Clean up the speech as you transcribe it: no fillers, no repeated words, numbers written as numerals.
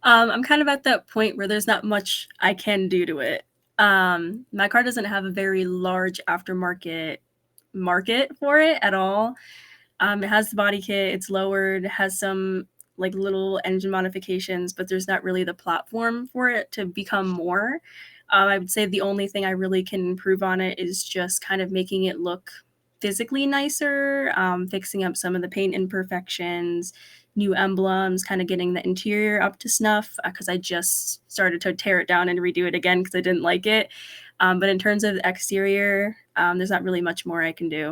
I'm kind of at that point where there's not much I can do to it. My car doesn't have a very large aftermarket market for it at all. It has the body kit, it's lowered, it has some like little engine modifications, but there's not really the platform for it to become more. I would say the only thing I really can improve on it is just kind of making it look physically nicer, fixing up some of the paint imperfections, new emblems, kind of getting the interior up to snuff because I just started to tear it down and redo it again because I didn't like it. But in terms of the exterior, there's not really much more I can do.